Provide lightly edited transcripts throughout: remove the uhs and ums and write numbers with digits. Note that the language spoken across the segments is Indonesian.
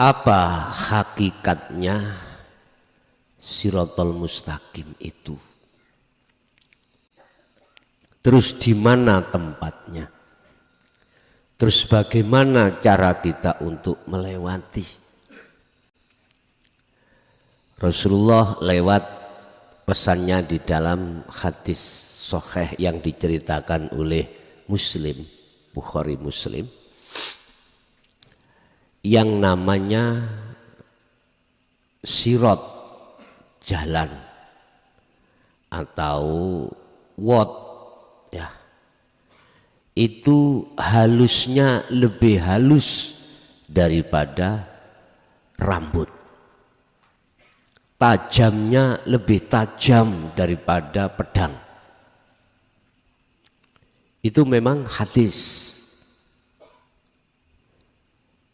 Apa hakikatnya Shiratal Mustaqim itu? Terus di mana tempatnya? Terus bagaimana cara kita untuk melewati? Rasulullah lewat pesannya di dalam hadis sahih yang diceritakan oleh Muslim, Bukhari Muslim, yang namanya sirat, jalan, atau wad, ya, itu halusnya lebih halus daripada rambut, tajamnya lebih tajam daripada pedang. Itu memang hadis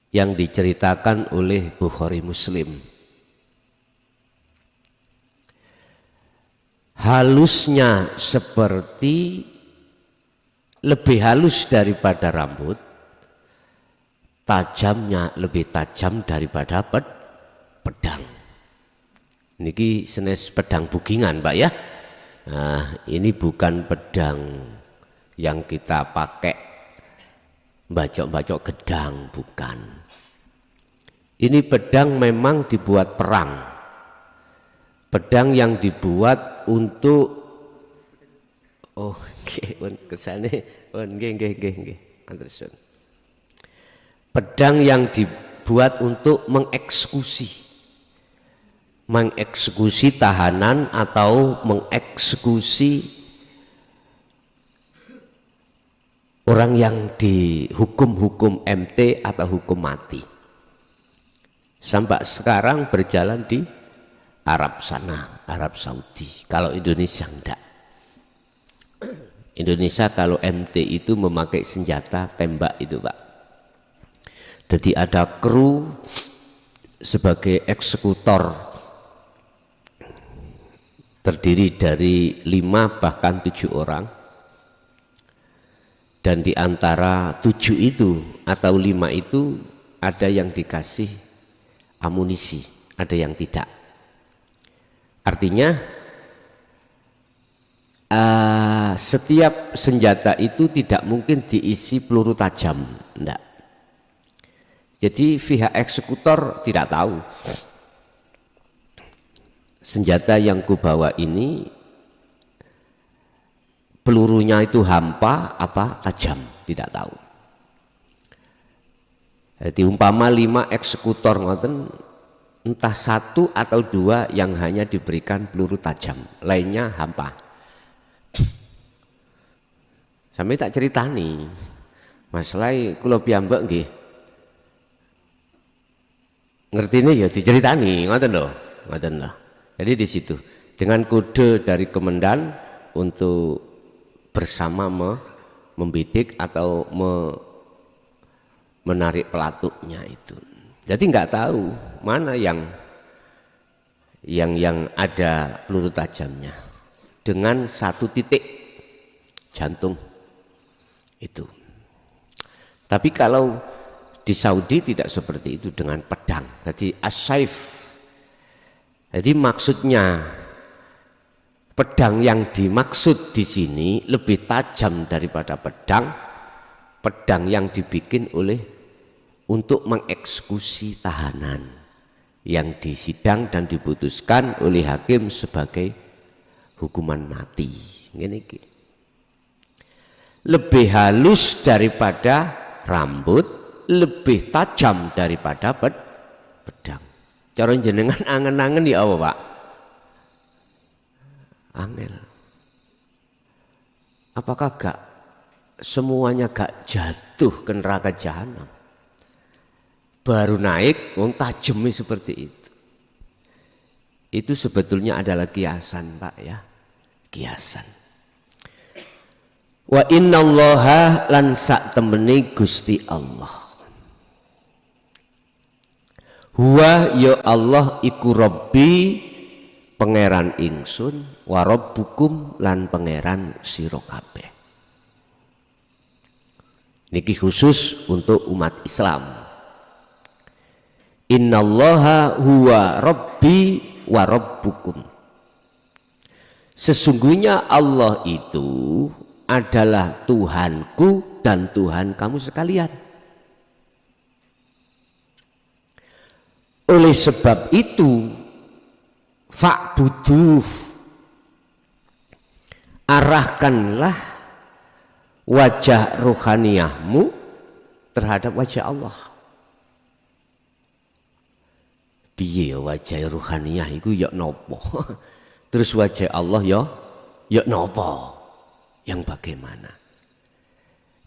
yang diceritakan oleh Bukhari Muslim. Halusnya seperti lebih halus daripada rambut, tajamnya lebih tajam daripada pedang. Niki senes pedang bugingan, Pak, ya. Nah, ini bukan pedang yang kita pakai bacok-bacok gedang, bukan. Ini pedang memang dibuat perang, pedang yang dibuat untuk kesane, pedang yang dibuat untuk mengeksekusi tahanan atau mengeksekusi orang yang dihukum MT atau hukum mati. Sampai sekarang berjalan di Arab sana, Arab Saudi. Kalau Indonesia enggak. Indonesia kalau MT itu memakai senjata tembak itu, Pak. Jadi ada kru sebagai eksekutor, terdiri dari 5 bahkan 7 orang. Dan di antara 7 itu atau 5 itu ada yang dikasih amunisi, ada yang tidak. Artinya setiap senjata itu tidak mungkin diisi peluru tajam, enggak. Jadi pihak eksekutor tidak tahu senjata yang kubawa ini pelurunya itu hampa apa tajam, tidak tahu. Jadi umpama 5 eksekutor ngoten, entah 1 atau 2 yang hanya diberikan peluru tajam, lainnya hampa. Sampai tak ceritani, masalah kula piyambak nggih. Ngertine ya diceritani, ngoten lho, ngoten lho. Jadi di situ dengan kode dari komandan untuk bersama membidik atau menarik pelatuknya itu. Jadi nggak tahu mana yang ada peluru tajamnya dengan 1 titik jantung itu. Tapi kalau di Saudi tidak seperti itu dengan pedang. Jadi as-saif. Jadi maksudnya pedang yang dimaksud di sini lebih tajam daripada pedang yang dibikin untuk mengeksekusi tahanan yang disidang dan diputuskan oleh hakim sebagai hukuman mati. Gini. Lebih halus daripada rambut, lebih tajam daripada pedang. Cara jenengan angen-angen ya apa, Pak? Angel. Apakah semuanya gak jatuh ke neraka jahanam? Baru naik, wong tajamnya seperti itu. Itu sebetulnya adalah kiasan, Pak, ya. Kiasan. Wa innallaha lan sak temene Gusti Allah. Huwa ya Allah iku Rabbi pangeran ingsun, wa rabbukum lan pangeran sira kabeh. Niki khusus untuk umat Islam. Innallaha huwa rabbi wa rabbukum. Sesungguhnya Allah itu adalah Tuhanku dan Tuhan kamu sekalian. Oleh sebab itu fa'buduh, arahkanlah wajah rohaniyahmu terhadap wajah Allah. Piye wajah rohaniyah itu ya nopo? Terus wajah Allah ya nopo? Yang bagaimana?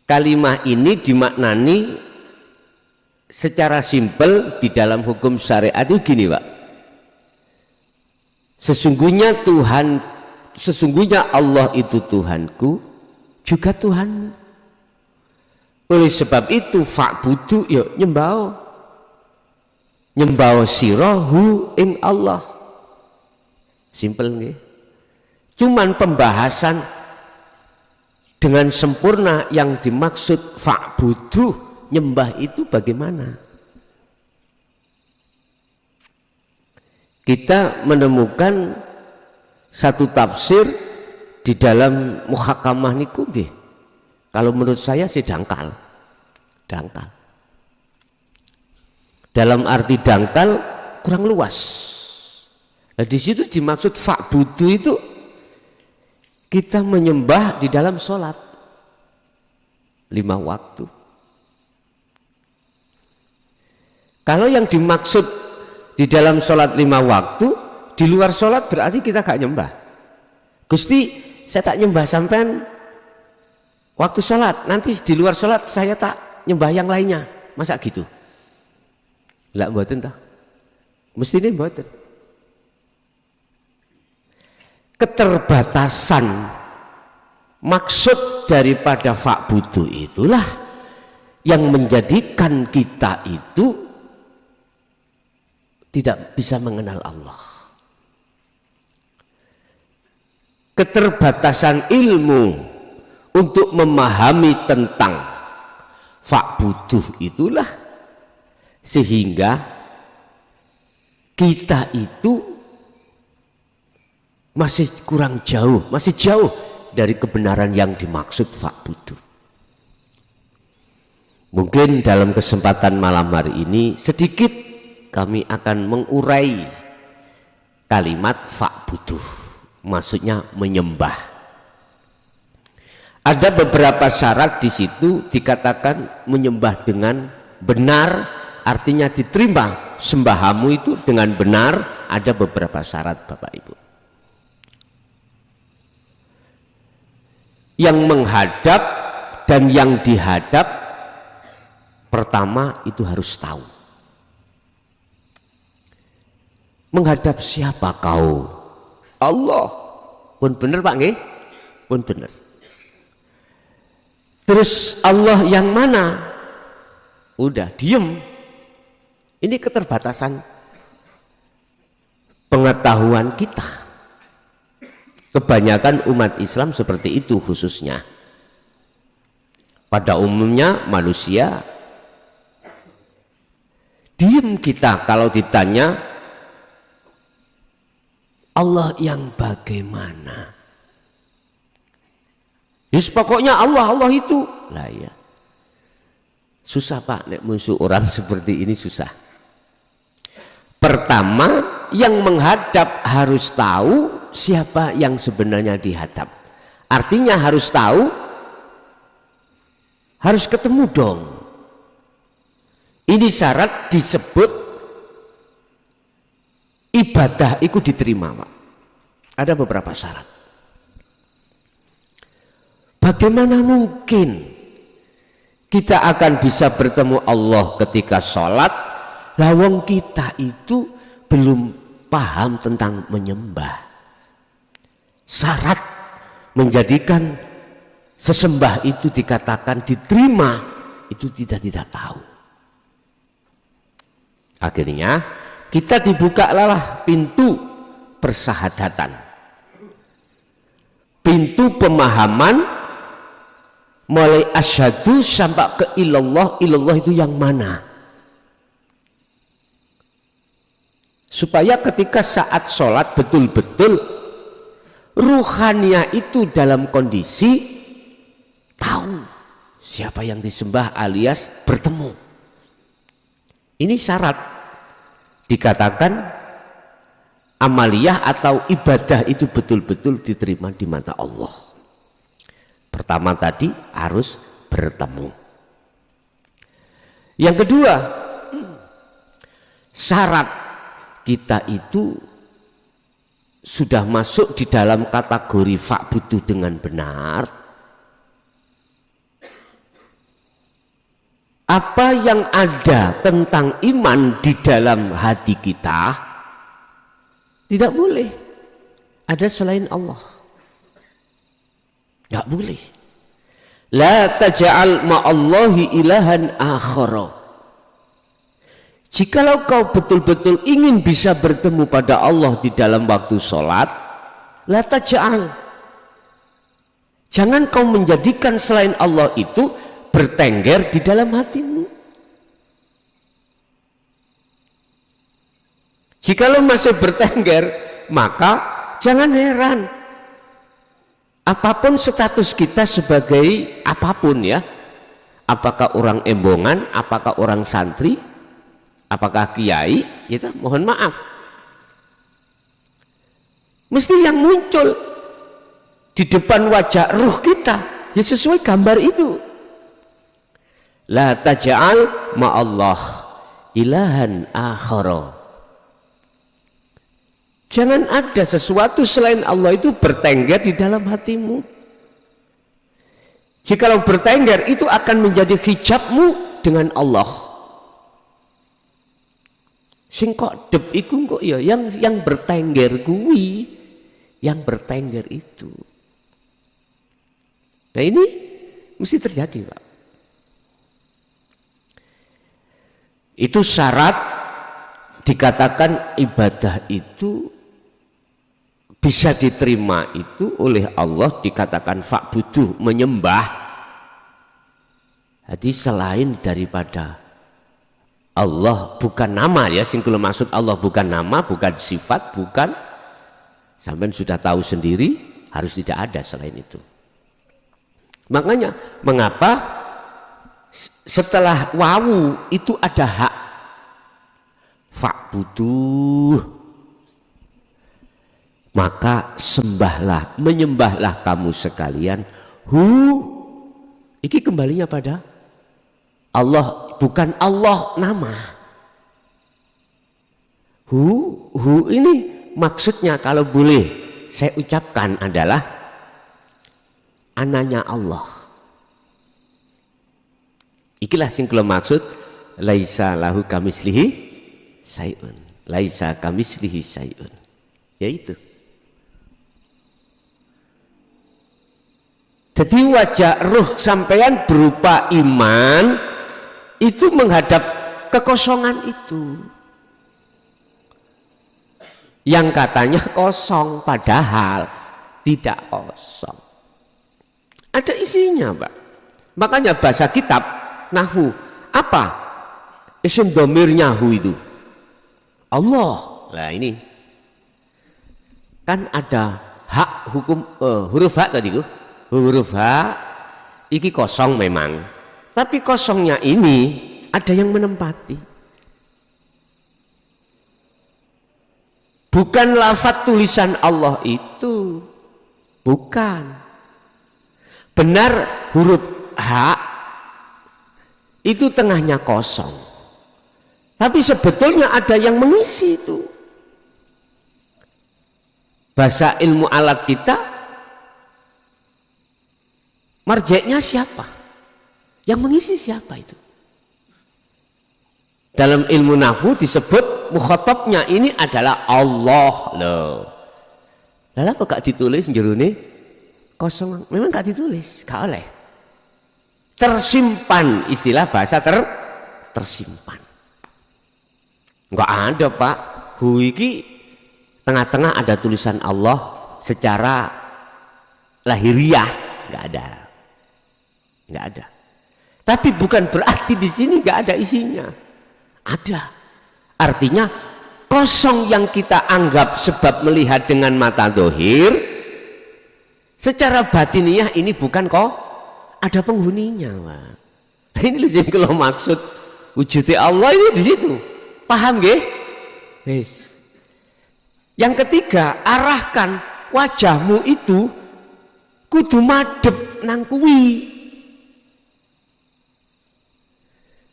Kalimat ini dimaknani secara simpel di dalam hukum syariat itu gini, Pak. Sesungguhnya Allah itu Tuhanku juga Tuhanmu. Oleh sebab itu fa'budu ya nyembah sirahu ing Allah. Simpel nggih. Cuman pembahasan dengan sempurna yang dimaksud fa'budu nyembah itu bagaimana? Kita menemukan satu tafsir di dalam muhakamah niku nggih. Kalau menurut saya sih dangkal. Dalam arti dangkal kurang luas. Nah, di situ dimaksud fa'budu itu kita menyembah di dalam sholat 5 waktu. Kalau yang dimaksud di dalam sholat 5 waktu, di luar sholat berarti kita gak nyembah. Gusti, saya tak nyembah sampean waktu sholat, nanti di luar sholat saya tak nyembah yang lainnya. Masa gitu? Lah mboten tah. Mestine mboten. Keterbatasan maksud daripada fa'budu itulah yang menjadikan kita itu tidak bisa mengenal Allah. Keterbatasan ilmu untuk memahami tentang fa'buduh itulah sehingga kita itu masih kurang jauh, masih jauh dari kebenaran yang dimaksud fa'buduh. Mungkin dalam kesempatan malam hari ini sedikit kami akan mengurai kalimat fa'buduh, maksudnya menyembah. Ada beberapa syarat di situ dikatakan menyembah dengan benar, artinya diterima sembahamu itu dengan benar. Ada beberapa syarat, Bapak Ibu. Yang menghadap dan yang dihadap, pertama itu harus tahu. Menghadap siapa kau? Allah. Pun benar Pak nggih? Pun benar. Terus Allah yang mana? Udah diem. Ini keterbatasan pengetahuan kita. Kebanyakan umat Islam seperti itu khususnya. Pada umumnya manusia diem kita kalau ditanya Allah yang bagaimana? Yes, pokoknya Allah itu. Lah ya. Susah Pak, nek musuh orang seperti ini susah. Pertama, yang menghadap harus tahu siapa yang sebenarnya dihadap. Artinya harus tahu, harus ketemu dong. Ini syarat disebut ibadah itu diterima, Pak. Ada beberapa syarat. Bagaimana mungkin kita akan bisa bertemu Allah ketika sholat, lawang kita itu belum paham tentang menyembah. Syarat menjadikan sesembah itu dikatakan diterima itu tidak tahu. Akhirnya kita dibukalah pintu persahadatan, pintu pemahaman mulai asyhadu sampai ke ilallah. Ilallah itu yang mana? supaya ketika saat sholat betul-betul ruhania itu dalam kondisi tahu siapa yang disembah alias bertemu. Ini syarat dikatakan amaliyah atau ibadah itu betul-betul diterima di mata Allah. Pertama tadi harus bertemu. Yang kedua, syarat kita itu sudah masuk di dalam kategori fa'budu dengan benar. Apa yang ada tentang iman di dalam hati kita tidak boleh ada selain Allah. Tidak boleh. La taj'al ma'allahi ilahan akhara. Jikalau kau betul-betul ingin bisa bertemu pada Allah di dalam waktu sholat, la taj'al. Jangan kau menjadikan selain Allah itu bertengger di dalam hatimu. Jikalau masih bertengger, maka jangan heran. Apapun status kita sebagai apapun ya, apakah orang embongan, apakah orang santri, apakah kiai, itu mohon maaf, mesti yang muncul di depan wajah ruh kita ya sesuai gambar itu. La taj'al ma'allah ilahan akhara. Jangan ada sesuatu selain Allah itu bertengger di dalam hatimu. Jikalau bertengger itu akan menjadi hijabmu dengan Allah. Sing kok dep iku kok ya yang bertengger kuwi, yang bertengger itu. Nah ini mesti terjadi, Pak. Itu syarat dikatakan ibadah itu bisa diterima itu oleh Allah, dikatakan fa'buduh, menyembah. Jadi selain daripada Allah, bukan nama ya, singkul maksud Allah bukan nama, bukan sifat, bukan, sampai sudah tahu sendiri harus tidak ada selain itu. Makanya mengapa setelah wawu itu ada hak fa'buduh, maka sembahlah, menyembahlah kamu sekalian. Iki kembalinya pada Allah, bukan Allah nama. Ini maksudnya kalau boleh saya ucapkan adalah anaknya Allah. Ikilah sing kula maksud laisa lahu kamislihi syai'un. Laisa kamislihi syai'un. Yaitu jadi wajah ruh sampean berupa iman itu menghadap kekosongan itu yang katanya kosong, padahal tidak kosong, ada isinya, Pak. Makanya bahasa kitab nahwu apa isim domirnya hu itu Allah. Nah ini kan ada hak hukum huruf hak tadi tuh, huruf H iki kosong memang, tapi kosongnya ini ada yang menempati. Bukan lafaz tulisan Allah itu, bukan. Benar huruf H itu tengahnya kosong, tapi sebetulnya ada yang mengisi itu. Bahasa ilmu alat kita, marjeknya siapa? Yang mengisi siapa itu? Dalam ilmu nahwu disebut mukhatabnya ini adalah Allah loh. Lalu apa gak ditulis jerone kosong? Memang gak ditulis, gak oleh. Tersimpan, istilah bahasa tersimpan. Enggak ada, Pak. Hu iki tengah-tengah ada tulisan Allah secara lahiriah, enggak ada. Enggak ada. Tapi bukan berarti di sini enggak ada isinya. Ada. Artinya kosong yang kita anggap sebab melihat dengan mata dohir, secara batiniah ini bukan kok ada penghuninya, Pak. Ini lazim kalau maksud wujudnya Allah ini di situ. Paham nggih? Yes. Yang ketiga, arahkan wajahmu itu kudu madhep nang kuwi.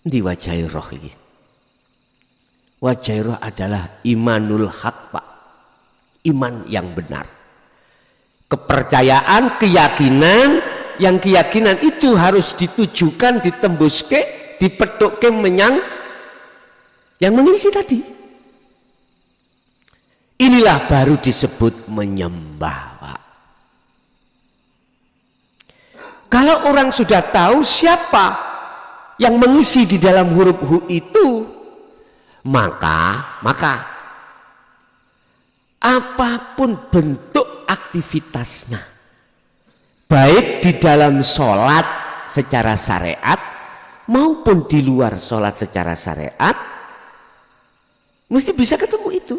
Di wajah roh ini. Wajah roh adalah imanul haq, Pak. Iman yang benar. Kepercayaan, keyakinan, yang keyakinan itu harus ditujukan, ditembuske, dipetukke menyang yang mengisi tadi. Inilah baru disebut menyembah, Pak. Kalau orang sudah tahu siapa yang mengisi di dalam huruf hu itu, maka apapun bentuk aktivitasnya, baik di dalam sholat secara syariat maupun di luar sholat secara syariat, mesti bisa ketemu itu.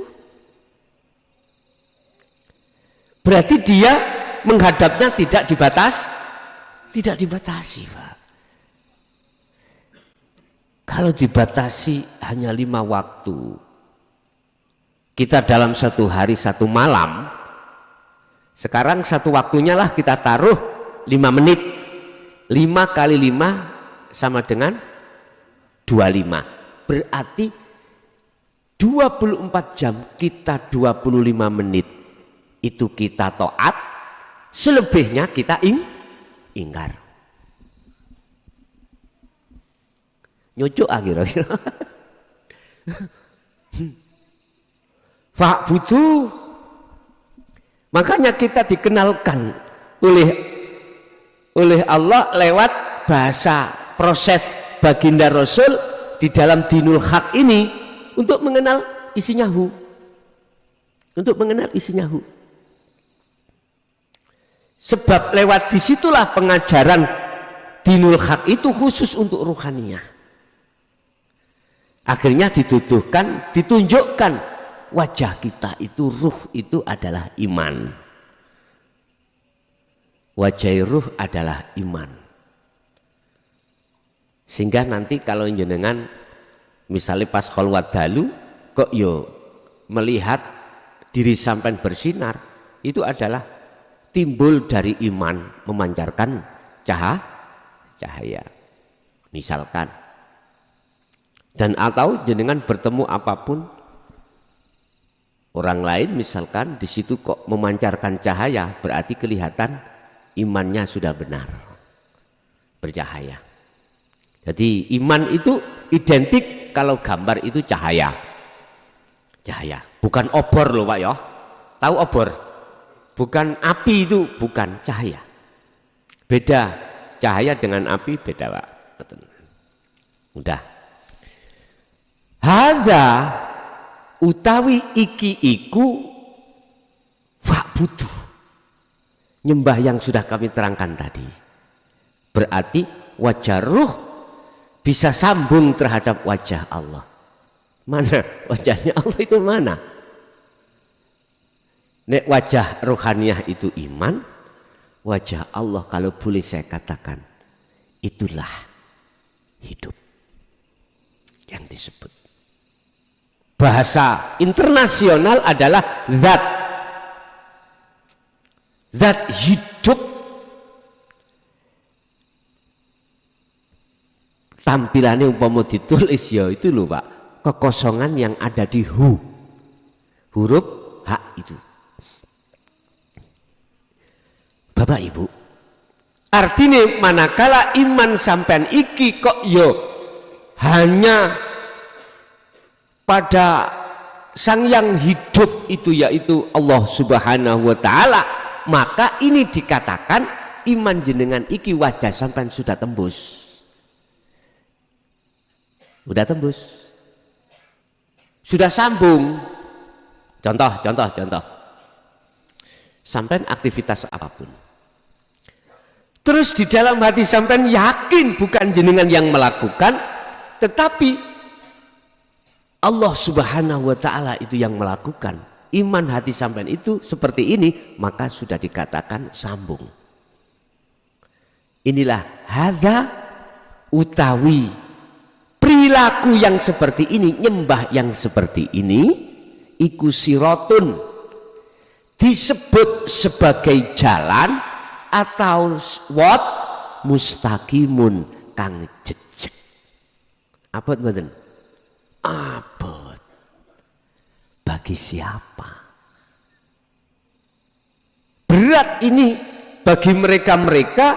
Berarti dia menghadapnya tidak dibatasi, Pak. Kalau dibatasi hanya 5 waktu, kita dalam 1 hari 1 malam, sekarang 1 waktunya lah kita taruh 5 menit. 5 kali 5 sama dengan 25. Berarti 24 jam kita 25 menit itu kita taat, selebihnya kita ingkar. Nyucuk akhir-akhir. Pak butuh. Makanya kita dikenalkan oleh Allah lewat bahasa proses baginda Rasul di dalam dinul haq ini untuk mengenal isinya hu. Untuk mengenal isinya hu. Sebab lewat disitulah pengajaran dinul haq itu khusus untuk ruhaniyah. Akhirnya ditunjukkan wajah kita itu, ruh itu adalah iman. Wajah ruh adalah iman. Sehingga nanti kalau jenengan misalnya pas kholwat dalu kok yo melihat diri sampai bersinar, itu adalah timbul dari iman memancarkan cahaya. Misalkan, dan atau jenengan bertemu apapun orang lain, misalkan di situ kok memancarkan cahaya, berarti kelihatan imannya sudah benar, bercahaya. Jadi iman itu identik kalau gambar itu cahaya, bukan obor loh Pak ya. Tahu obor? Bukan api, itu bukan cahaya. Beda cahaya dengan api, beda Pak. Udah. Hadza utawi iki iku fa'budu, nyembah yang sudah kami terangkan tadi. Berarti wajah ruh bisa sambung terhadap wajah Allah. Mana wajahnya Allah itu mana? Nek wajah ruhaniyah itu iman, wajah Allah kalau boleh saya katakan itulah hidup yang disebut. Bahasa internasional adalah zat hidup. Tampilannya umpama ditulis ya itu loh Pak, kekosongan yang ada di huruf H itu. Bapak Ibu, artinya manakala iman sampean iki kok yo hanya pada sang yang hidup itu, yaitu Allah Subhanahu wa Ta'ala, maka ini dikatakan iman jenengan iki wajah sampean sudah tembus. Udah tembus, sudah sambung. Contoh sampean aktivitas apapun, terus di dalam hati sampean yakin bukan jenengan yang melakukan, tetapi Allah Subhanahu wa Ta'ala itu yang melakukan, iman hati sampean itu seperti ini, maka sudah dikatakan sambung. Inilah hadza utawi perilaku yang seperti ini, nyembah yang seperti ini, iku siratun, disebut sebagai jalan atau wat mustaqimun kang jejeg. Apa mboten? Abot. Bagi siapa? Berat ini bagi mereka-mereka,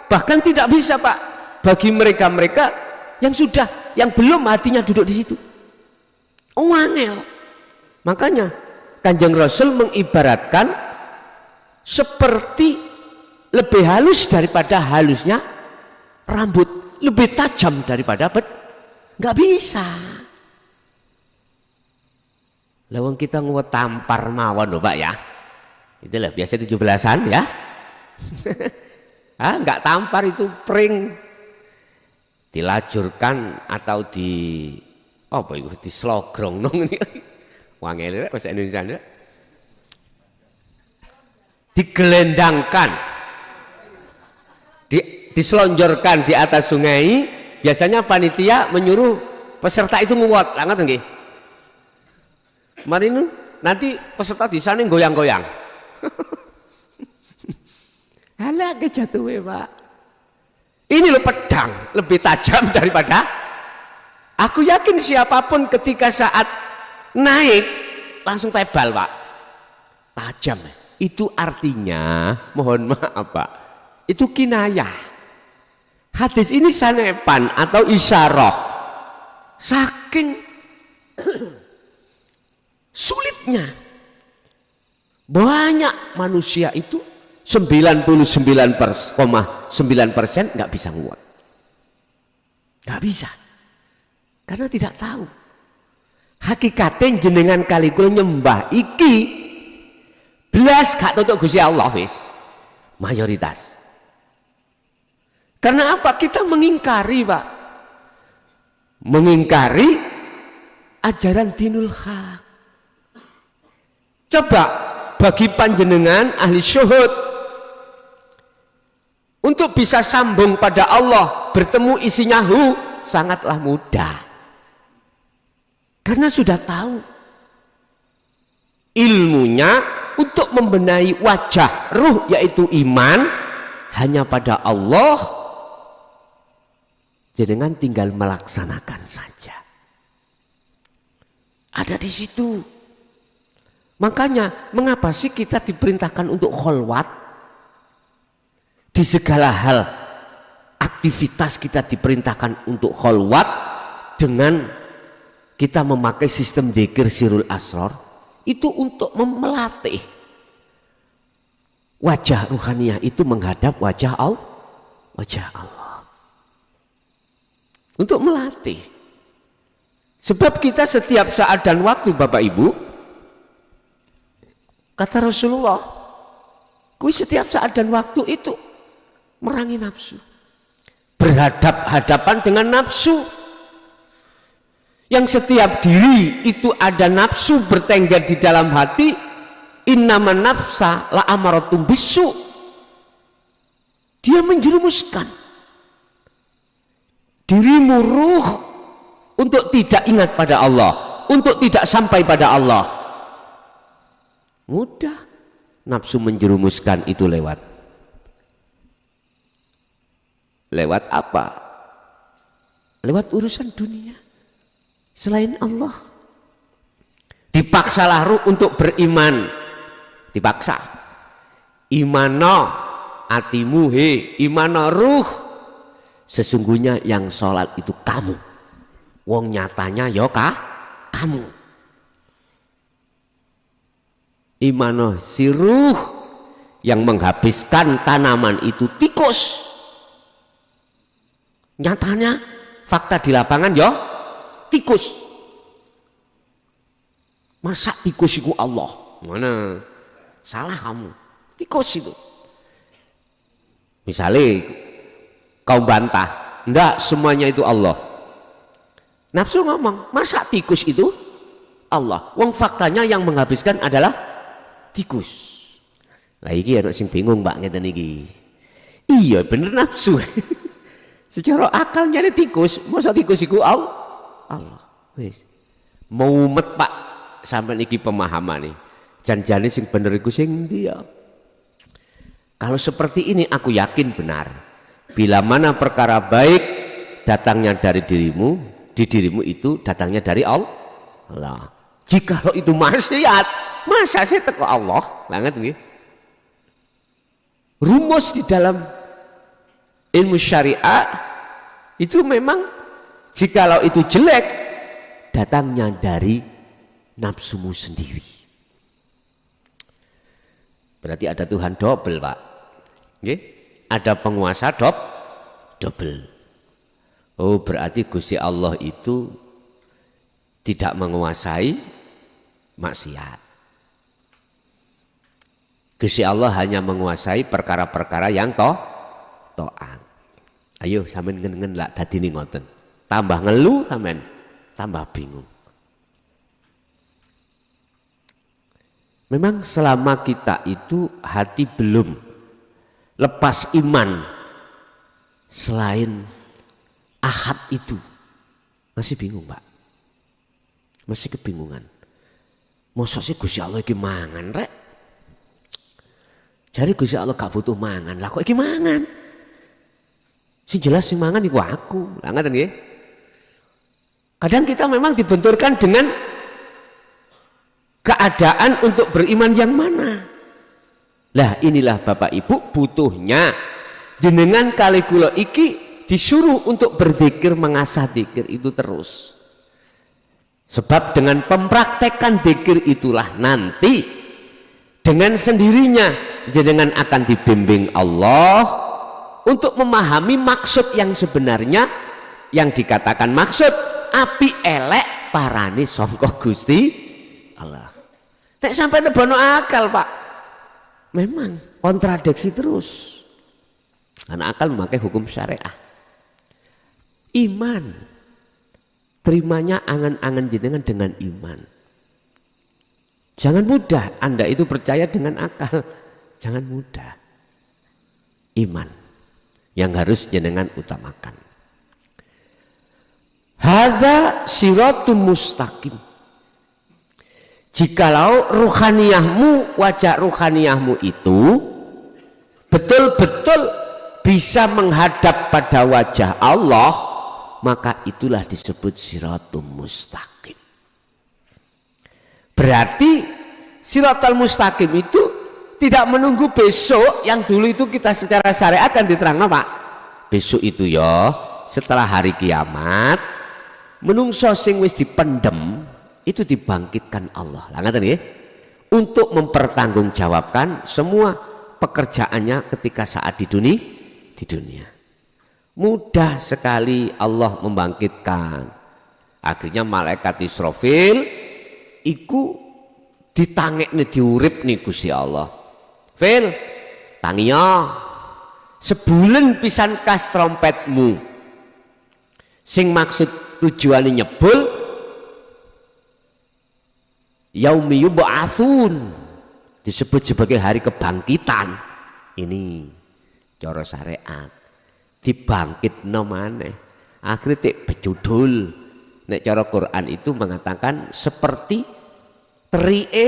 bahkan tidak bisa Pak, bagi mereka-mereka yang sudah, yang belum hatinya duduk di situ. Angel. Makanya Kanjeng Rasul mengibaratkan seperti lebih halus daripada halusnya rambut, lebih tajam daripada nggak bisa. Lawang kita nguwet tampar mawon loh Pak ya. Itulah biasa 17-an ya. Nggak tampar itu pring, dilajurkan atau di apa itu dislogrong nong ini. Wangel bahasa Indonesia. Digelendangkan, diselonjorkan di atas sungai. Biasanya panitia menyuruh peserta itu nguwat, langat nggih. Mari nanti peserta di sana goyang-goyang. Halah kejatuhe Pak. Ini loh pedang lebih tajam daripada. Aku yakin siapapun ketika saat naik langsung tebal Pak. Tajam. Itu artinya, mohon maaf Pak, itu kinayah. Hadis ini sanepan atau isyarah. Saking sulitnya banyak manusia itu 99,9% nggak bisa nguat, nggak bisa, karena tidak tahu hakikatnya jenengan kalikul nyembah iki belas gak tutuk Gusti Allah wis mayoritas. Karena apa? Kita mengingkari Pak, mengingkari ajaran dinul haq. Coba bagi panjenengan ahli syuhud untuk bisa sambung pada Allah, bertemu isinya hu, sangatlah mudah. Karena sudah tahu ilmunya untuk membenahi wajah ruh yaitu iman hanya pada Allah, jenengan tinggal melaksanakan saja. Ada di situ. Makanya mengapa sih kita diperintahkan untuk kholwat? Di segala hal aktivitas kita diperintahkan untuk kholwat dengan kita memakai sistem dzikir sirul asror. Itu untuk melatih wajah ruhaniyah itu menghadap wajah Allah. Untuk melatih. Sebab kita setiap saat dan waktu Bapak Ibu, kata Rasulullah, kui setiap saat dan waktu itu merangi nafsu, berhadap-hadapan dengan nafsu. Yang setiap diri itu ada nafsu bertengger di dalam hati. Innaman nafsa la amaratum bisu. Dia menjerumuskan dirimu ruh untuk tidak ingat pada Allah, untuk tidak sampai pada Allah. Mudah nafsu menjerumuskan itu lewat apa? Lewat urusan dunia selain Allah. Dipaksalah ruh untuk beriman, dipaksa. Imano atimu he, imano ruh, sesungguhnya yang sholat itu kamu. Wong nyatanya ya kamu. Imano si ruh yang menghabiskan tanaman itu tikus. Nyatanya fakta di lapangan ya tikus. Masa tikus itu Allah? Mana? Salah kamu. Tikus itu. Misalnya kau bantah, enggak semuanya itu Allah. Nafsu ngomong, masa tikus itu Allah? Wong faktanya yang menghabiskan adalah tikus. Lah iki ana sing bingung Mbak ngeten iki. Iya bener nafsu. Secara akalnya ini tikus, masa tikus iku Allah. Wis. Mumet Pak sampai iki pemahaman nih. Jan-jane sing bener iku sing ndi ya? Kalau seperti ini aku yakin benar. Bila mana perkara baik datangnya dari dirimu, di dirimu itu datangnya dari Allah. Jikalau itu maksiat, masa saya teko Allah? Banget nggih. Rumus di dalam ilmu syariat itu memang jikalau itu jelek datangnya dari nafsumu sendiri. Berarti ada Tuhan double Pak. Nggih? Ada penguasa double. Oh berarti Gusti Allah itu tidak menguasai maksiat. Gusti Allah hanya menguasai perkara-perkara yang to'at. Ayo sampean ngen-ngen lah dadine ngoten. Tambah ngeluh sampean, tambah bingung. Memang selama kita itu hati belum lepas iman selain ahad itu masih bingung Pak, masih kebingungan. Masa sih Gusti Allah iki mangan rek? Jare Gusti Allah gak butuh mangan, lah kok iki mangan? Sing jelas sing mangan iku aku. Lah ngaten nggih. Kadang kita memang dibenturkan dengan keadaan untuk beriman yang mana. Lah inilah Bapak Ibu butuhnya jenengan kali kula iki disuruh untuk berzikir, mengasah zikir itu terus. Sebab dengan mempraktekkan zikir itulah nanti dengan sendirinya jenengan akan dibimbing Allah untuk memahami maksud yang sebenarnya yang dikatakan maksud api elek parani sangka Gusti Allah. Nek sampai nebono akal Pak, memang kontradiksi terus. Karena akal memakai hukum syariah. Iman, terimanya angan-angan jenengan dengan iman. Jangan mudah Anda itu percaya dengan akal. Jangan mudah. Iman yang harus jenengan utamakan. Hadza siratun mustaqim. Jikalau ruhaniyahmu, wajah ruhaniyahmu itu betul-betul bisa menghadap pada wajah Allah, maka itulah disebut siratul mustaqim. Berarti siratul mustaqim itu tidak menunggu besok, yang dulu itu kita secara syariat kan diterangkan Pak. Besok itu ya setelah hari kiamat, menungso sing wis dipendem itu dibangkitkan Allah. Lah ngaten nggih. Untuk mempertanggungjawabkan semua pekerjaannya ketika saat di dunia. Mudah sekali Allah membangkitkan. Akhirnya malaikat Israfil iku ditangekne diuripne Gusti Allah. Fil, tangiya. Sebulan pisan kas trompetmu. Sing maksud tujuane nyebul yaumi yub'atsun, disebut sebagai hari kebangkitan. Ini cara syariat dibangkitno maneh. Akhire tek bejudul. Nek cara Quran itu mengatakan seperti terike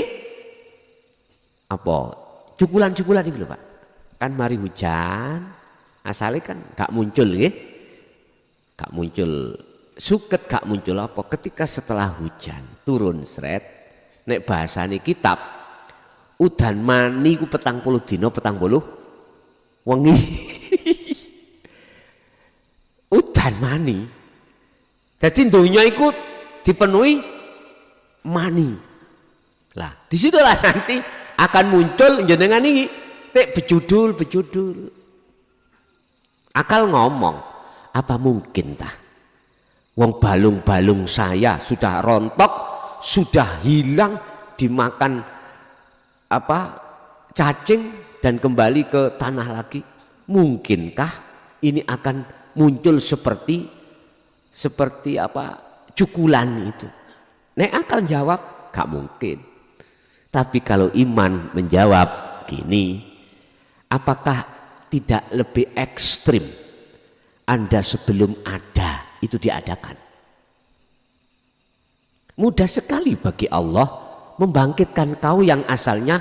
apa? Cukulan-cukulan iki lho Pak. Kan mari hujan, asale kan gak muncul nggih. Gak muncul suket, gak muncul apa ketika setelah hujan turun sret. Nek bahasane kitab udan mani ku 40 dina 40 wengi. Udan mani. Jadi dunia iku dipenuhi mani. Lah, disitulah nanti akan muncul jenengan ini tek bejudul. Akal ngomong, apa mungkin tah? Wong balung-balung saya sudah rontok, sudah hilang dimakan apa cacing dan kembali ke tanah lagi. Mungkinkah ini akan muncul seperti apa cukulan itu. Nek akal jawab gak mungkin. Tapi kalau iman menjawab gini, apakah tidak lebih ekstrim Anda sebelum ada itu diadakan? Mudah sekali bagi Allah membangkitkan kau yang asalnya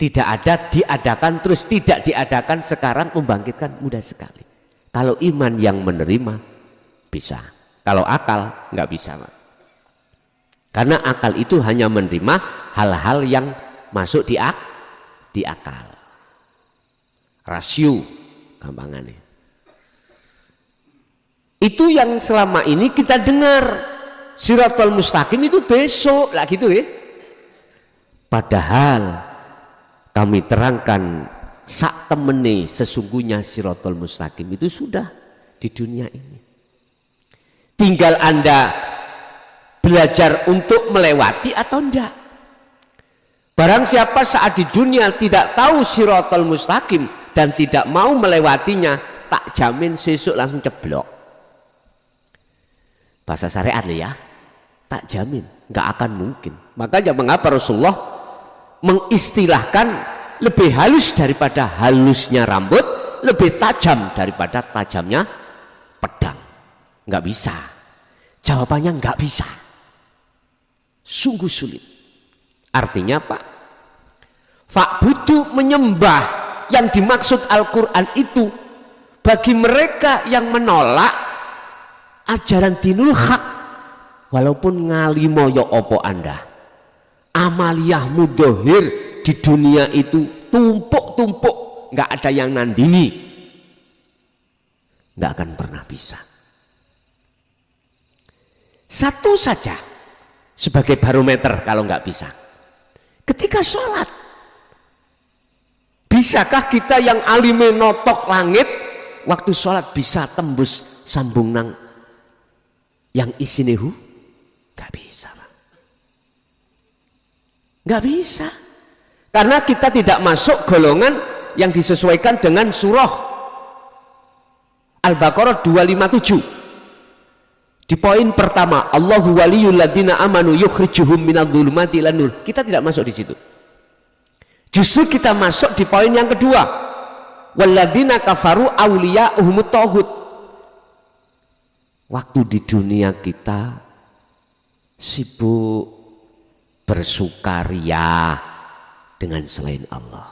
tidak ada, diadakan, terus tidak diadakan, sekarang membangkitkan, mudah sekali. Kalau iman yang menerima bisa, kalau akal nggak bisa, Pak. Karena akal itu hanya menerima hal-hal yang masuk di akal, rasio gampangannya. Itu yang selama ini kita dengar. Siratal mustaqim itu besok lah gitu ya. Padahal kami terangkan sak temene sesungguhnya siratal mustaqim itu sudah di dunia ini. Tinggal Anda belajar untuk melewati atau enggak. Barang siapa saat di dunia tidak tahu siratal mustaqim dan tidak mau melewatinya, tak jamin sesuk langsung ceblok. Bahasa syariat ya, tak jamin, nggak akan mungkin. Makanya mengapa Rasulullah mengistilahkan lebih halus daripada halusnya rambut, lebih tajam daripada tajamnya pedang. Nggak bisa. Jawabannya nggak bisa. Sungguh sulit. Artinya Pak, fa'budu menyembah yang dimaksud Al-Quran itu bagi mereka yang menolak ajaran dinul haq, walaupun ngalimoyo opo Anda, amaliyahmu dohir di dunia itu tumpuk-tumpuk, nggak ada yang nandingi, nggak akan pernah bisa. Satu saja sebagai barometer kalau nggak bisa, ketika sholat, bisakah kita yang alime notok langit waktu sholat bisa tembus sambung nang yang isinehu? Gak bisa, Pak. Gak bisa, karena kita tidak masuk golongan yang disesuaikan dengan surah Al-Baqarah 257 di poin pertama, Allahu waliyul ladzina amanu yukhrijuhum minadh-dhulumati ilan nur. Kita tidak masuk di situ. Justru kita masuk di poin yang kedua, walladzina kafaru awliya'uhumut taghut. Waktu di dunia kita sibuk bersukaria dengan selain Allah.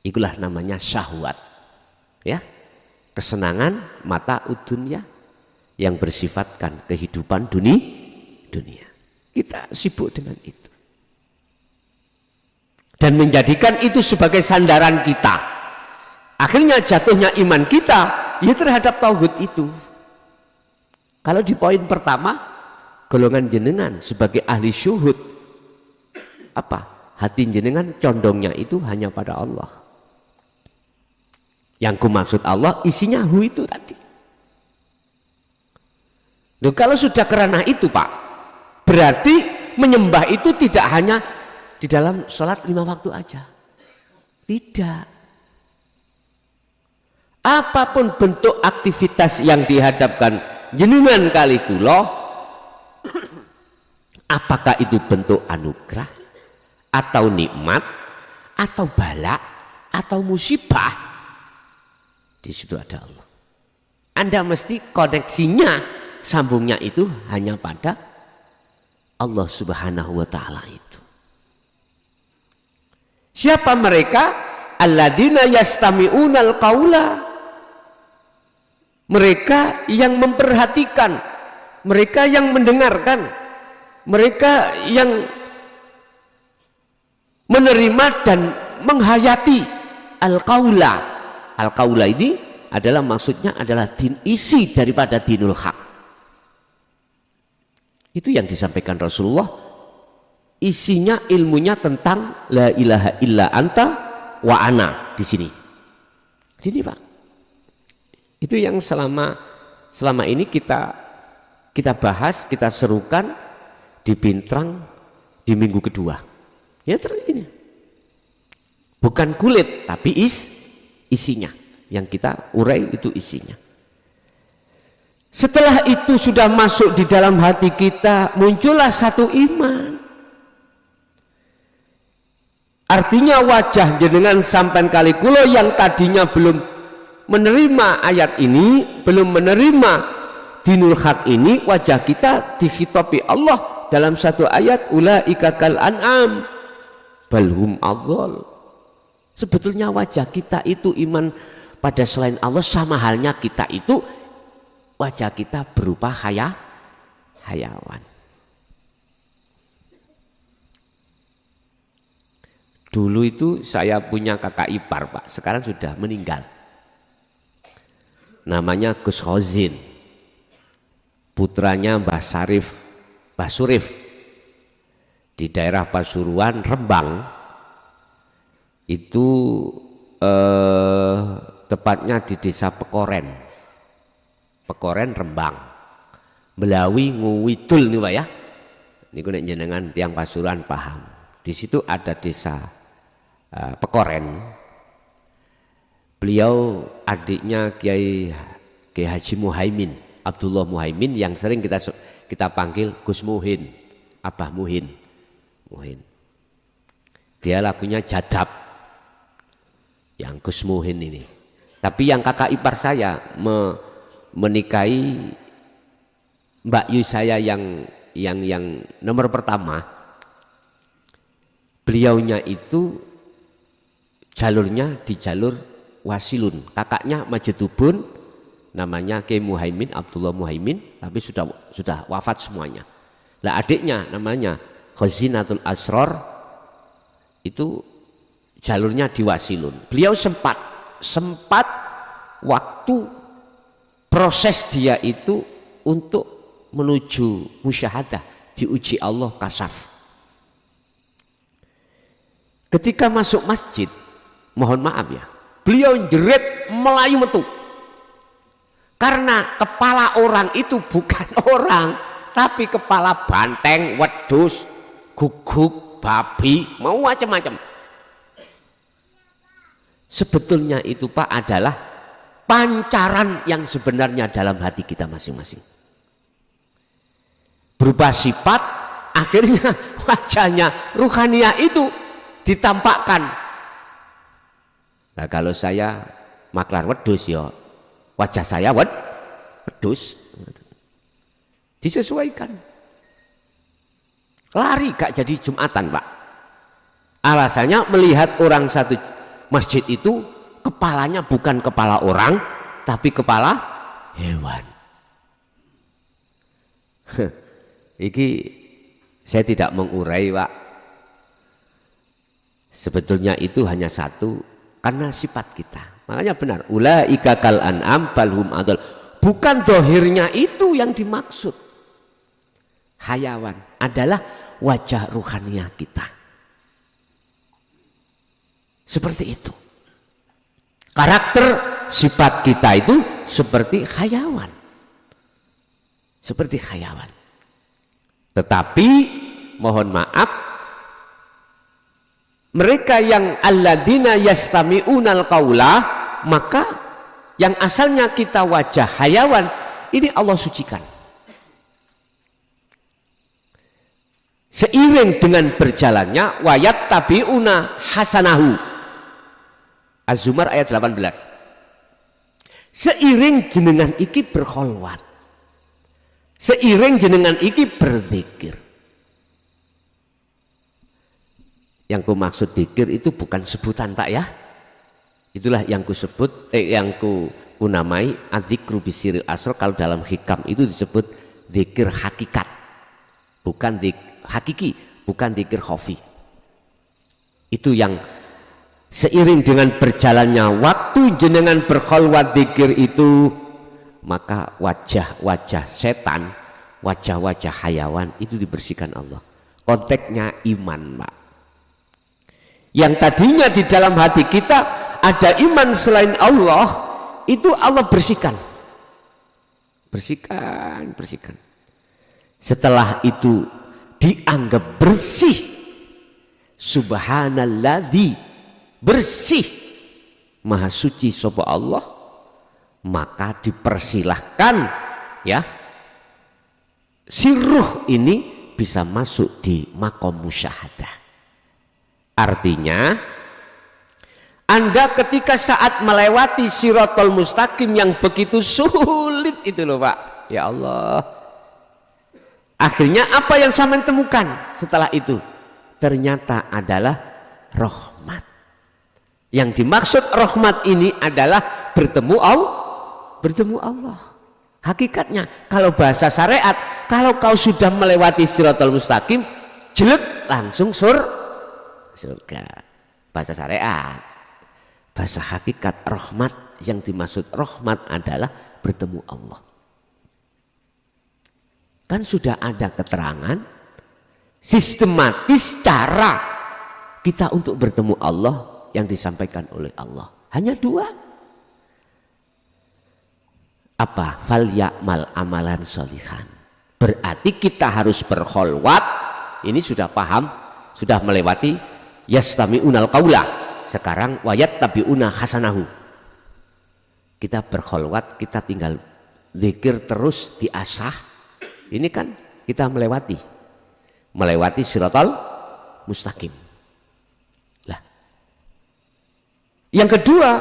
Itulah namanya syahwat, ya, kesenangan mata dunia yang bersifatkan kehidupan dunia. Kita sibuk dengan itu dan menjadikan itu sebagai sandaran kita. Akhirnya jatuhnya iman kita ya terhadap tauhid itu. Kalau di poin pertama, golongan jenengan sebagai ahli syuhud, apa? Hati jenengan condongnya itu hanya pada Allah. Yang kumaksud Allah isinya hu itu tadi. Loh, kalau sudah kerana itu Pak, berarti menyembah itu tidak hanya di dalam sholat 5 waktu aja. Tidak. Apapun bentuk aktivitas yang dihadapkan jenengan kali kula, apakah itu bentuk anugerah atau nikmat atau bala atau musibah, di situ ada Allah. Anda mesti koneksinya, sambungnya itu hanya pada Allah Subhanahu wa Ta'ala itu. Siapa mereka? Alladzina yastami'unal qaula, mereka yang memperhatikan, mereka yang mendengarkan, mereka yang menerima dan menghayati al-qaula. Al-qaula ini adalah maksudnya adalah isi daripada dinul haq. Itu yang disampaikan Rasulullah, isinya ilmunya tentang la ilaha illa anta wa ana di sini. Jadi Pak, itu yang selama ini kita bahas, kita serukan di Pintrang di minggu kedua. Ya ini bukan kulit tapi isinya yang kita urai itu isinya. Setelah itu sudah masuk di dalam hati kita, muncullah satu iman. Artinya wajah jenengan sampai kali kulo yang tadinya belum menerima ayat ini, belum menerima dinul haq ini, wajah kita dikhitabi Allah dalam satu ayat, ulaika kal an'am balhum adhal. Sebetulnya wajah kita itu iman pada selain Allah, sama halnya kita itu wajah kita berupa hayawan. Dulu itu saya punya kakak ipar Pak, sekarang sudah meninggal. Namanya Gus Khozin, putranya Mbah Surif di daerah Pasuruan, Rembang. Itu tepatnya di desa Pekoren, Rembang, Belawi Nguwidul nih Pak ya. Ini nek jenengan tiang Pasuruan paham. Di situ ada desa Pekoren. Beliau adiknya Kiai Haji Muhaimin, Abdullah Muhaimin, yang sering kita panggil Gus Muhin, Abah Muhin. Dia lagunya Jadab, yang Gus Muhin ini. Tapi yang kakak ipar saya menikahi Mbak Yu saya yang nomor pertama, beliaunya itu jalurnya di jalur Wasilun, kakaknya Majidubun, namanya Kiai Muhaimin, Abdullah Muhaimin, tapi sudah wafat semuanya. Lah adiknya namanya Khazinatul Asror, itu jalurnya di Wasilun. Beliau sempat waktu proses dia itu untuk menuju musyahadah, diuji Allah kasaf. Ketika masuk masjid, mohon maaf ya, beliau jerit melayu metu. Karena kepala orang itu bukan orang, tapi kepala banteng, wedus, guguk, babi, mau macam-macam. Sebetulnya itu Pak adalah pancaran yang sebenarnya dalam hati kita masing-masing. Berupa sifat, akhirnya wajahnya ruhaniah itu ditampakkan. Nah kalau saya maklar wedus ya wajah saya wedus, disesuaikan. Lari gak jadi Jumatan Pak. Alasannya melihat orang satu masjid itu kepalanya bukan kepala orang, tapi kepala hewan. Iki saya tidak mengurai Pak. Sebetulnya itu hanya satu, karena sifat kita. Makanya benar, ulaika kal an'am balhum adhal. Bukan dohirnya itu yang dimaksud. Hayawan adalah wajah ruhaniah kita. Seperti itu. Karakter sifat kita itu seperti hayawan. Seperti hayawan. Tetapi mohon maaf, mereka yang alladzina yastami'unal qaula, maka yang asalnya kita wajah hayawan ini Allah sucikan. Seiring dengan berjalannya wayat tabi'una hasanahu. Az-Zumar ayat 18. Seiring jenengan iki berkholwat, seiring jenengan iki berzikir. Yang ku maksud zikir itu bukan sebutan Pak ya. Itulah yang ku sebut, yang ku namai adzikru bisiril asro. Kalau dalam hikam itu disebut zikir hakikat, bukan hakiki, bukan zikir khofi. Itu yang seiring dengan berjalannya waktu jenengan berkholwat zikir itu, maka wajah-wajah setan, wajah-wajah hayawan itu dibersihkan Allah. Konteksnya iman Pak. Yang tadinya di dalam hati kita ada iman selain Allah, itu Allah bersihkan. Bersihkan. Setelah itu dianggap bersih. Subhanalladzi, bersih, maha suci sapa Allah, maka dipersilahkan ya, si ruh ini bisa masuk di makom musyahadah. Artinya Anda ketika saat melewati Shiratal Mustaqim yang begitu sulit itu loh Pak, ya Allah, akhirnya apa yang saya temukan setelah itu? Ternyata adalah rahmat. Yang dimaksud rahmat ini adalah bertemu Allah. Hakikatnya kalau bahasa syariat, kalau kau sudah melewati Shiratal Mustaqim, jelek langsung surga. Bahasa syariat. Bahasa hakikat rahmat, yang dimaksud rahmat adalah bertemu Allah. Kan sudah ada keterangan sistematis cara kita untuk bertemu Allah yang disampaikan oleh Allah. Hanya dua. Apa? Fal ya'mal amalan sholihan. Berarti kita harus berkholwat. Ini sudah paham, sudah melewati yastami'unal qaula. Sekarang wayat tabi'una hasanahu. Kita berkholwat, kita tinggal zikir terus diasah. Ini kan kita melewati Shiratal Mustaqim. Lah. Yang kedua,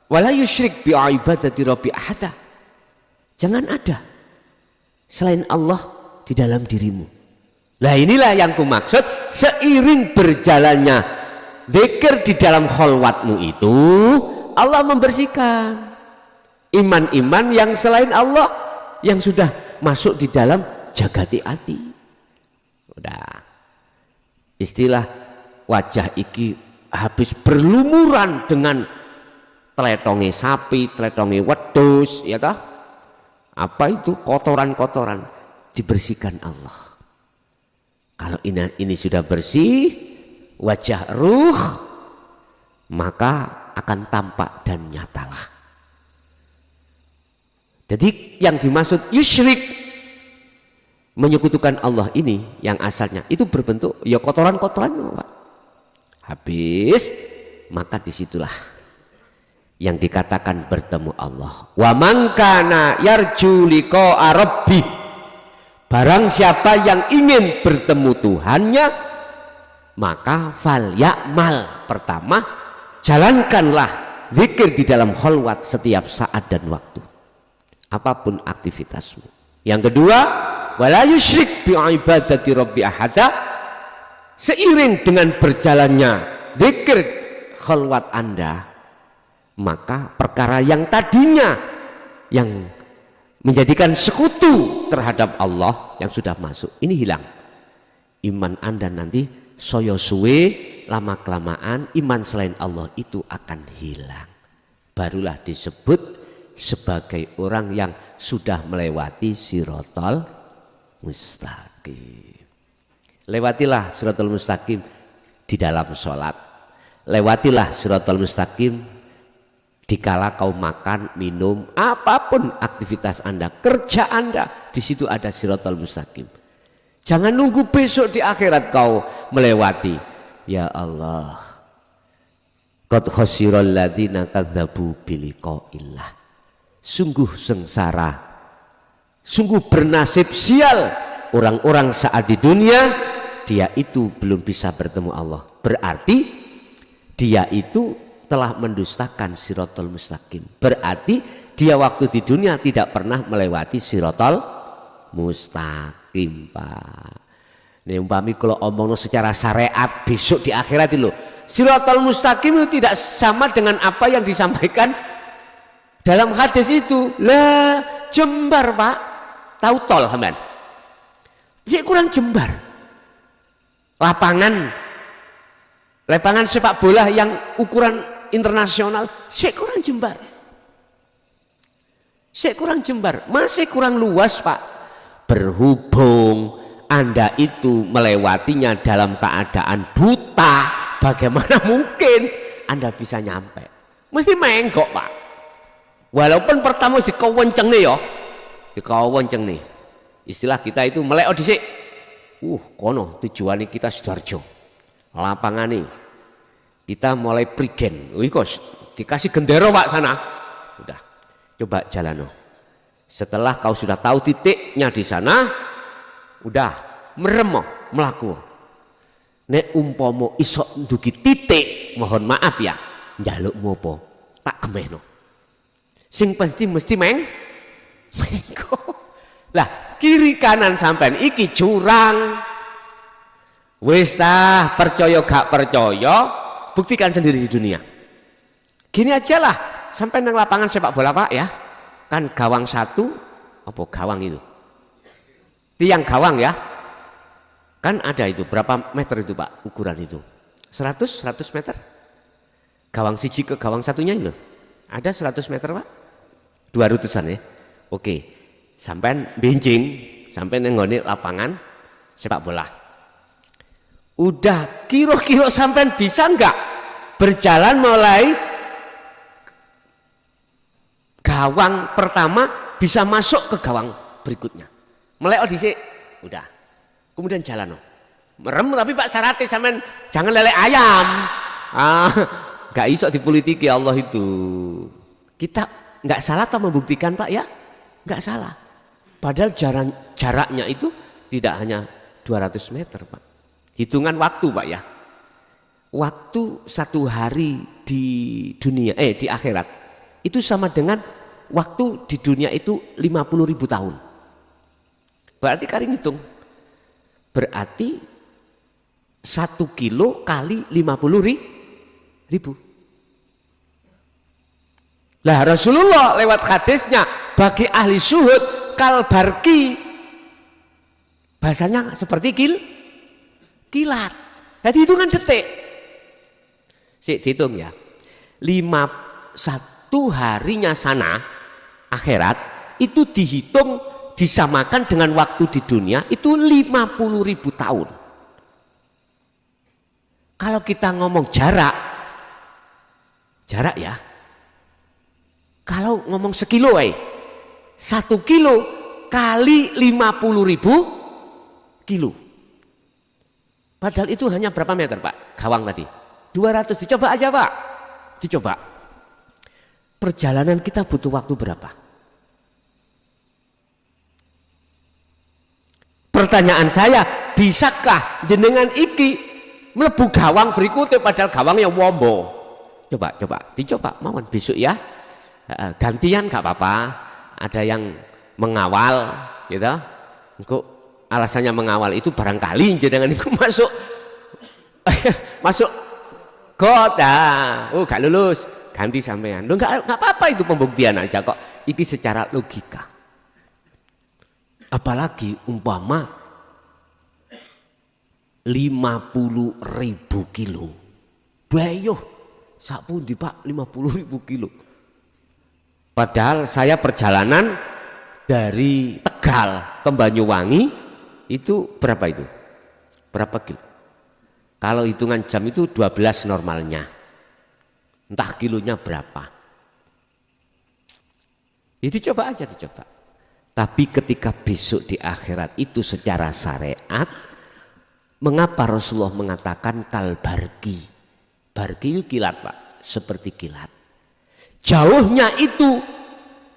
wala yusyrik bi ibadati rabbi ahada. Jangan ada selain Allah di dalam dirimu. Nah inilah yang kumaksud, seiring berjalannya zikir di dalam kholwatmu itu, Allah membersihkan iman-iman yang selain Allah yang sudah masuk di dalam jagati ati. Udah, istilah wajah iki habis berlumuran dengan tletonge sapi, tletonge wedhus, ya toh? Apa itu kotoran-kotoran, dibersihkan Allah. Kalau ini sudah bersih, wajah ruh, maka akan tampak dan nyatalah. Jadi yang dimaksud yusyrik, menyekutukan Allah ini yang asalnya itu berbentuk ya kotoran-kotoran, Pak. Habis, maka disitulah yang dikatakan bertemu Allah. Wa man kana yarju liqa'a rabbih. Barang siapa yang ingin bertemu Tuhannya, maka fal ya'mal. Pertama, jalankanlah zikir di dalam kholwat setiap saat dan waktu, apapun aktivitasmu. Yang kedua, wala yusyrik bi ibadati rabbi ahada. Seiring dengan berjalannya zikir kholwat Anda, maka perkara yang tadinya yang menjadikan sekutu terhadap Allah yang sudah masuk ini hilang. Iman Anda nanti soyo suwe, lama kelamaan iman selain Allah itu akan hilang. Barulah disebut sebagai orang yang sudah melewati Shiratal Mustaqim. Lewatilah Shiratal Mustaqim di dalam sholat. Lewatilah Shiratal Mustaqim dikala kau makan, minum, apapun aktivitas Anda, kerja Anda, di situ ada Shiratal Mustaqim. Jangan nunggu besok di akhirat kau melewati. Ya Allah, qad khasiral ladzina kadzdzabu biliqa'illah. Sungguh sengsara, sungguh bernasib sial orang-orang saat di dunia dia itu belum bisa bertemu Allah. Berarti dia itu telah mendustakan Shiratal Mustaqim. Berarti dia waktu di dunia tidak pernah melewati Shiratal Mustaqim, Pak. Nih umpami kalau omong secara syariat besok di akhirat itu, Shiratal Mustaqim itu tidak sama dengan apa yang disampaikan dalam hadis itu. Lah jembar, Pak. Tahu tol, Hamdan? Sih kurang jembar. Lapangan sepak bola yang ukuran internasional, sih kurang jembar. Sih kurang jembar, masih kurang luas, Pak. Berhubung Anda itu melewatinya dalam keadaan buta, bagaimana mungkin Anda bisa nyampe? Mesti menggok, Pak. Walaupun pertama dikowenceng nih ya, dikowenceng nih. Istilah kita itu melek dhisik. Kono tujuan kita Sidoarjo. Lapangan nih. Kita mulai prigen. Kos dikasih gendero, Pak, sana. Udah. Coba jalan. Setelah kau sudah tahu titiknya di sana, udah meremoh melaku. Nek umpomo isok ndugi titik, mohon maaf ya, njaluk mopo tak gemehno. Sing pasti mesti mengko. Lah kiri kanan sampean iki jurang. Wis tah, percaya gak percaya, buktikan sendiri di dunia. Gini aja lah, sampai nang lapangan sepak bola Pak ya. Kan gawang satu, apa gawang itu? Tiang gawang ya. Kan ada itu, berapa meter itu Pak ukuran itu? 100 meter? Gawang siji ke gawang satunya itu? Ada 100 meter Pak? 200-an ya? Oke, sampai benjing, sampai nenggone lapangan sepak bola. Udah kira-kira sampai bisa enggak berjalan mulai gawang pertama bisa masuk ke gawang berikutnya. Mulai dhisik, udah. Kemudian jalan. Merem tapi Pak syaratnya sampean jangan lele ayam. Gak iso dipolitiki Allah itu. Kita nggak salah atau membuktikan Pak ya? Nggak salah. Padahal jaraknya itu tidak hanya 200 meter Pak. Hitungan waktu Pak ya. Waktu satu hari di dunia, di akhirat itu sama dengan waktu di dunia itu 50.000 tahun. Berarti kalian hitung. Berarti 1 kilo kali 50.000. Lah Rasulullah lewat hadisnya bagi ahli syuhud kalbarki bahasanya seperti kilat. Jadi hitungan detik. Sik dihitung ya. 1 harinya sana akhirat itu dihitung disamakan dengan waktu di dunia itu 50.000 tahun. Kalau kita ngomong jarak ya. Kalau ngomong sekilo 1 kilo kali 50.000 kilo. Padahal itu hanya berapa meter Pak? Gawang tadi 200. Dicoba aja Pak. Dicoba. Perjalanan kita butuh waktu berapa? Pertanyaan saya, bisakah jenengan iki mlebu gawang berikutnya padahal gawangnya wombo? Coba, dicoba mawon besok ya. Gantian gak apa-apa. Ada yang mengawal, gitu. Engko alasannya mengawal itu barangkali jenengan iku masuk got, gak lulus. Ganti sampean. Lo nggak apa-apa itu pembuktian aja kok. Iki secara logika. Apalagi umpama 50.000 kilo. Bayuh, sapundi Pak 50.000 kilo. Padahal saya perjalanan dari Tegal ke Banyuwangi itu berapa itu? Berapa kilo? Kalau hitungan jam itu 12 normalnya. Entah kilonya berapa. Itu coba aja dicoba. Tapi ketika besok di akhirat itu secara syariat, mengapa Rasulullah mengatakan kalbarki? Barki itu kilat Pak, seperti kilat. Jauhnya itu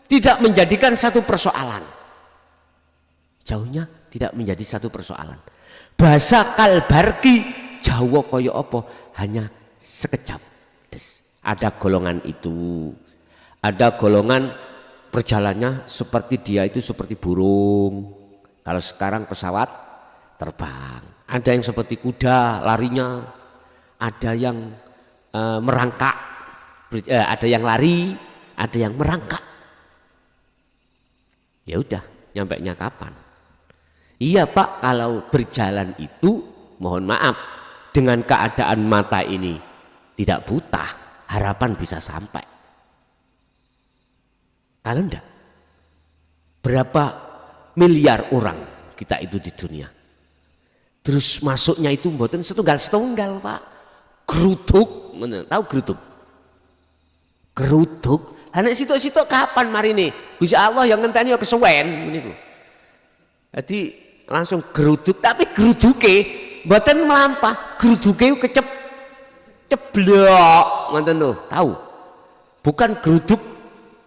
tidak menjadikan satu persoalan. Jauhnya tidak menjadi satu persoalan. Bahasa kalbarki jauh koyo apa? Hanya sekejap. Ada golongan itu, ada golongan perjalannya seperti dia itu seperti burung. Kalau sekarang pesawat terbang, ada yang seperti kuda larinya, ada yang merangkak, ada yang lari, ada yang merangkak. Ya udah, nyampainya kapan? Iya Pak, kalau berjalan itu mohon maaf dengan keadaan mata ini tidak buta. Harapan bisa sampai. Kalau enggak, berapa miliar orang kita itu di dunia. Terus masuknya itu mboten setunggal Pak. Geruduk, tahu geruduk? Geruduk. Nek sitok-sitok kapan marine? Gusti Allah yang ngenteni kesuwen niku. Jadi langsung geruduk, tapi geruduke mboten mlampah. Geruduke ceblok ngoten lho, tahu? Bukan geruduk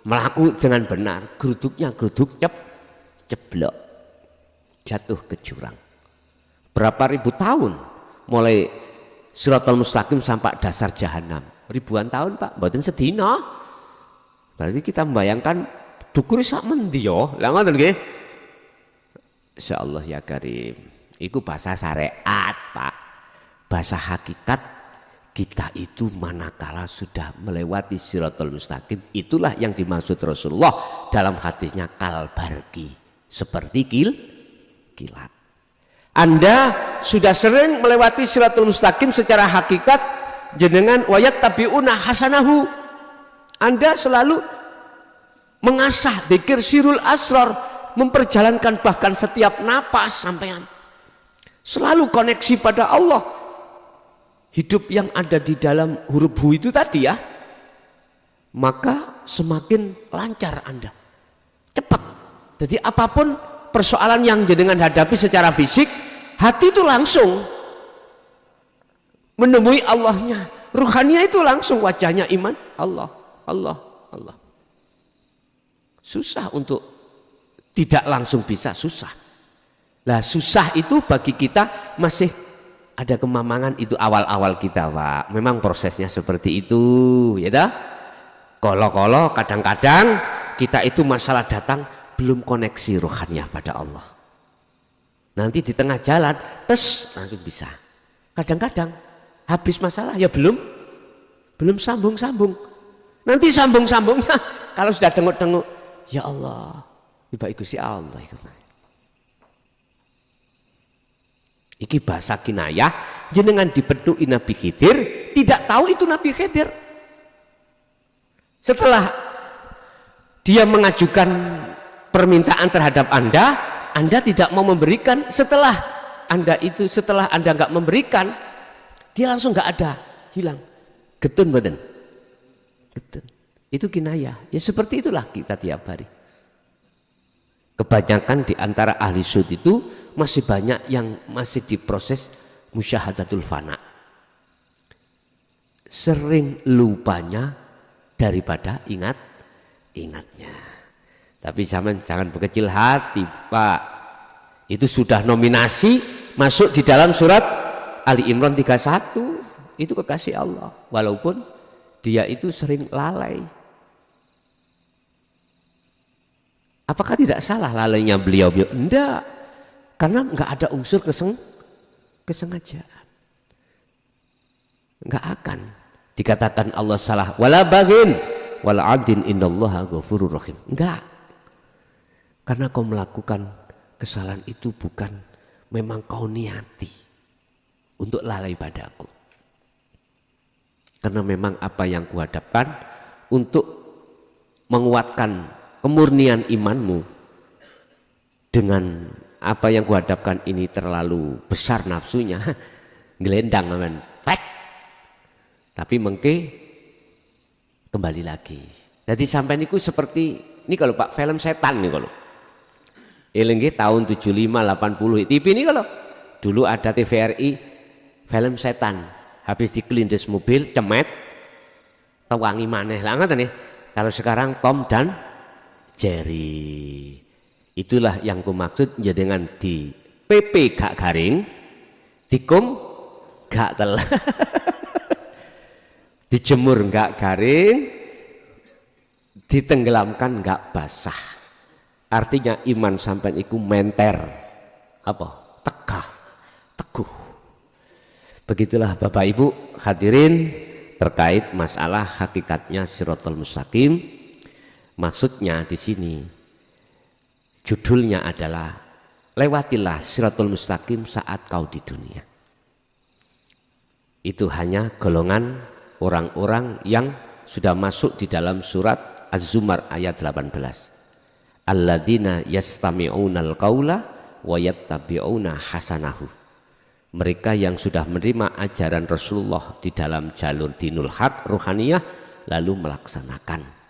melaku dengan benar, geruduknya geruduk ceblok, jatuh ke jurang. Berapa ribu tahun mulai Siratal Mustaqim sampai dasar jahanam, ribuan tahun Pak, mboten sedina. Berarti kita membayangkan dukure sak mendi yo. Lah ngoten nggih. Insyaallah ya karim. Iku bahasa syariat, Pak. Bahasa hakikat kita itu manakala sudah melewati Siratal Mustaqim, itulah yang dimaksud Rasulullah dalam hadisnya kalbarki, seperti kilat. Anda sudah sering melewati Siratal Mustaqim secara hakikat jenengan wayat tabiuna hasanahu. Anda selalu mengasah dzikir sirul asrar, memperjalankan bahkan setiap napas sampean selalu koneksi pada Allah. Hidup yang ada di dalam huruf hu itu tadi ya, maka semakin lancar Anda, cepat. Jadi apapun persoalan yang jenengan hadapi secara fisik, hati itu langsung menemui Allahnya. Ruhaninya itu langsung wajahnya iman, Allah, Allah, Allah. Susah untuk tidak langsung bisa, susah. Lah susah itu bagi kita masih ada kemamangan, itu awal-awal kita Pak. Memang prosesnya seperti itu ya dah. Kolo-kolo kadang-kadang kita itu masalah datang belum koneksi rohaniah pada Allah. Nanti di tengah jalan langsung bisa. Kadang-kadang habis masalah ya belum sambung-sambung. Nanti sambung-sambungnya kalau sudah tengok-tengok, ya Allah, iba ikusi Allah itu. Iki bahasa kinayah, jenengan dipedui Nabi Khidir, tidak tahu itu Nabi Khidir. Setelah dia mengajukan permintaan terhadap Anda tidak mau memberikan. Setelah Anda nggak memberikan, dia langsung nggak ada, hilang. Getun badan. Getun. Itu kinayah. Ya seperti itulah kita tiap hari. Kebanyakan di antara ahli sud itu masih banyak yang masih diproses musyahadatul fana. Sering lupanya daripada ingatnya. Tapi jangan berkecil hati Pak. Itu sudah nominasi masuk di dalam surat Ali Imran 31. Itu kekasih Allah. Walaupun dia itu sering lalai. Apakah tidak salah lalainya beliau? Enggak. Karena enggak ada unsur kesengajaan. Enggak akan dikatakan Allah salah. Wala bagin wala adin innallaha ghafurur rahim. Enggak. Karena kau melakukan kesalahan itu bukan memang kau niati untuk lalai padaku. Karena memang apa yang kuhadapkan untuk menguatkan kemurnian imanmu, dengan apa yang kuhadapkan ini terlalu besar nafsunya, gelendang aman, tapi mengke kembali lagi. Jadi sampai niku seperti ini kalau Pak film setan nih kalau. Elengge tahun 75 80 TV ini kalau dulu ada TVRI film setan, habis dikelindes mobil cemet tewangi maneh lah ngoten nih. Kalau sekarang Tom dan Jerry, itulah yang kumaksud ya, dengan di PP gak garing, dikum gak tel, dijemur gak garing, ditenggelamkan gak basah. Artinya iman sampai iku menter, apa? Tegah, teguh. Begitulah Bapak Ibu hadirin terkait masalah hakikatnya Siratal Mustaqim. Maksudnya di sini judulnya adalah lewatilah Siratal Mustaqim saat kau di dunia. Itu hanya golongan orang-orang yang sudah masuk di dalam surat Az-Zumar ayat 18. Alladzina yastami'unal qaula wa yattabi'una hasanahu. Mereka yang sudah menerima ajaran Rasulullah di dalam jalur dinul haq ruhaniyah lalu melaksanakan.